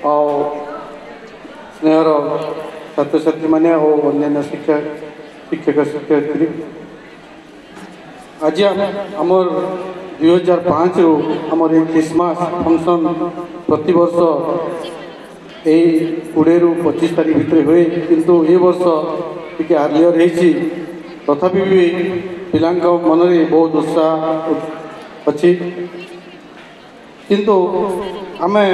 ଆଉ ସ୍ନେହର ଛାତ୍ରଛାତ୍ରୀମାନେ ଓ ଅନ୍ୟାନ୍ୟ ଶିକ୍ଷକ ଶିକ୍ଷୟିତ୍ରୀ ଆଜି ଆମର 2005ରୁ ଆମର এই ଖ୍ରୀଷ୍ଟମାସ ଫଙ୍କସନ୍ ପ୍ରତିବର୍ଷ এই 20ରୁ 25 ତାରିଖ ଭିତରେ ହୁଏ କିନ୍ତୁ ଏ ବର୍ଷ ଟିକେ ଆର୍ଲିୟର ହେଇଛି ତଥାପି ବି ପିଲାଙ୍କ ମନରେ ବହୁତ ଉତ୍ସାହ ଅଛି କିନ୍ତୁ ଆମେ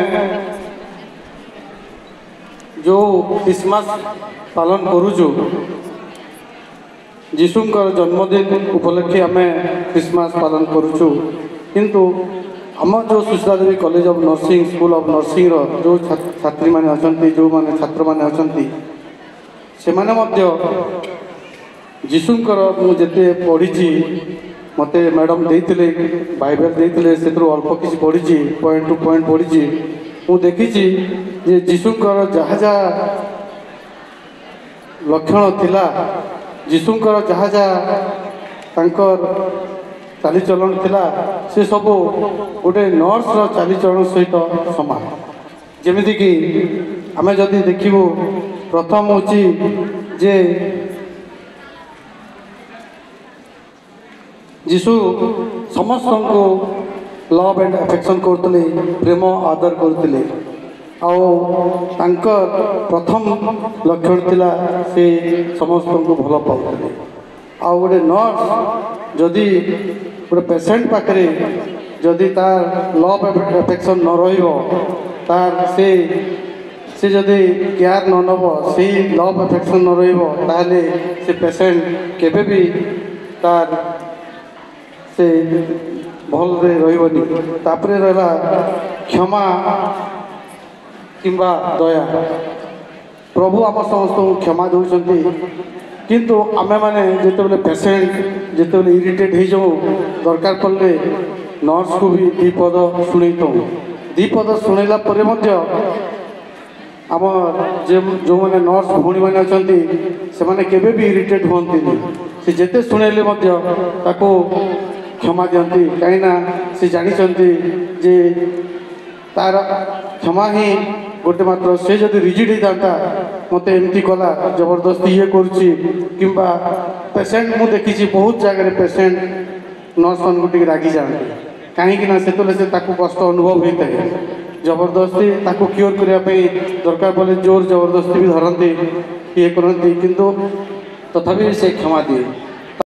ଯେଉଁ ଖ୍ରୀଷ୍ଟମାସ ପାଳନ କରୁଛୁ ଯୀଶୁଙ୍କର ଜନ୍ମଦିନ ଉପଲକ୍ଷେ ଆମେ ଖ୍ରୀଷ୍ଟମାସ ପାଳନ କରୁଛୁ କିନ୍ତୁ ଆମର ଯେଉଁ Sushra Devi college of nursing school of ନର୍ସିଂର ଯେଉଁ ଛାତ୍ରୀମାନେ ଅଛନ୍ତି ଯେଉଁମାନେ ଛାତ୍ରମାନେ ଅଛନ୍ତି ସେମାନେ ମଧ୍ୟ ଯୀଶୁଙ୍କର ମୁଁ ଯେତେ ପଢ଼ିଛି ମୋତେ ମ୍ୟାଡ଼ାମ୍ ଦେଇଥିଲେ ବାଇବେଲ ଦେଇଥିଲେ ସେଥିରୁ ଅଳ୍ପ କିଛି ପଢ଼ିଛି ପଏଣ୍ଟ ଟୁ ପଏଣ୍ଟ ପଢ଼ିଛି ମୁଁ ଦେଖିଛି ଯେ ଯୀଶୁଙ୍କର ଯାହା ଯାହା ଲକ୍ଷଣ ଥିଲା ଯୀଶୁଙ୍କର ଯାହା ଯାହା ତାଙ୍କର ଚାଲିଚଳନ ଥିଲା ସେ ସବୁ ଗୋଟେ ନର୍ସର ଚାଲିଚଳନ ସହିତ ସମାନ ଯେମିତିକି ଆମେ ଯଦି ଦେଖିବୁ ପ୍ରଥମ ହେଉଛି ଯେ ଯୀଶୁ ସମସ୍ତଙ୍କୁ ଲଭ୍ ଆଣ୍ଡ ଆଫେକ୍ସନ୍ କରୁଥିଲେ ପ୍ରେମ ଆଦର କରୁଥିଲେ ଆଉ ତାଙ୍କର ପ୍ରଥମ ଲକ୍ଷଣ ଥିଲା ସେ ସମସ୍ତଙ୍କୁ ଭଲ ପାଉଥିଲେ ଆଉ ଗୋଟେ ନର୍ସ ଯଦି ଗୋଟେ ପେସେଣ୍ଟ ପାଖରେ ଯଦି ତାର ଲଭ୍ ଆଫେକ୍ସନ୍ ନ ରହିବ ତାର ସେ ଯଦି କେୟାର ନ ନେବ ସେଇ ଲଭ୍ ଆଫେକ୍ସନ୍ ନ ରହିବ ତାହେଲେ ସେ ପେସେଣ୍ଟ କେବେ ବି ତାର ସେ ଭଲରେ ରହିବନି ତାପରେ ରହିଲା କ୍ଷମା କିମ୍ବା ଦୟା ପ୍ରଭୁ ଆମ ସମସ୍ତଙ୍କୁ କ୍ଷମା ଦେଉଛନ୍ତି କିନ୍ତୁ ଆମେମାନେ ଯେତେବେଳେ ପେସେଣ୍ଟ ଯେତେବେଳେ ଇରିଟେଟ୍ ହେଇଯାଉ ଦରକାର ପଡ଼ିଲେ ନର୍ସକୁ ବି ଦୁଇ ପଦ ଶୁଣେଇଥାଉ ଦୁଇ ପଦ ଶୁଣେଇଲା ପରେ ମଧ୍ୟ ଆମ ଯେଉଁମାନେ ନର୍ସ ଭଉଣୀମାନେ ଅଛନ୍ତି ସେମାନେ କେବେ ବି ଇରିଟେଟ୍ ହୁଅନ୍ତିନି ସେ ଯେତେ ଶୁଣେଇଲେ ମଧ୍ୟ ତାକୁ କ୍ଷମା ଦିଅନ୍ତି କାହିଁକିନା ସେ ଜାଣିଛନ୍ତି ଯେ ତାର କ୍ଷମା ହିଁ ଗୋଟେ ମାତ୍ର ସେ ଯଦି ରିଜିଡ୍ ହେଇଥାନ୍ତା ମୋତେ ଏମିତି କଲା ଜବରଦସ୍ତି ଇଏ କରୁଛି କିମ୍ବା ପେସେଣ୍ଟ ମୁଁ ଦେଖିଛି ବହୁତ ଜାଗାରେ ପେସେଣ୍ଟ ନର୍ସମାନଙ୍କୁ ଟିକେ ରାଗିଯାଆନ୍ତି କାହିଁକିନା ସେତେବେଳେ ସେ ତାକୁ କଷ୍ଟ ଅନୁଭବ ହୋଇଥାଏ ଜବରଦସ୍ତି ତାକୁ କ୍ୟୁର କରିବା ପାଇଁ ଦରକାର ପଡ଼ିଲେ ଜୋର ଜବରଦସ୍ତି ବି ଧରନ୍ତି ଇଏ କରନ୍ତି କିନ୍ତୁ ତଥାପି ସେ କ୍ଷମା ଦିଏ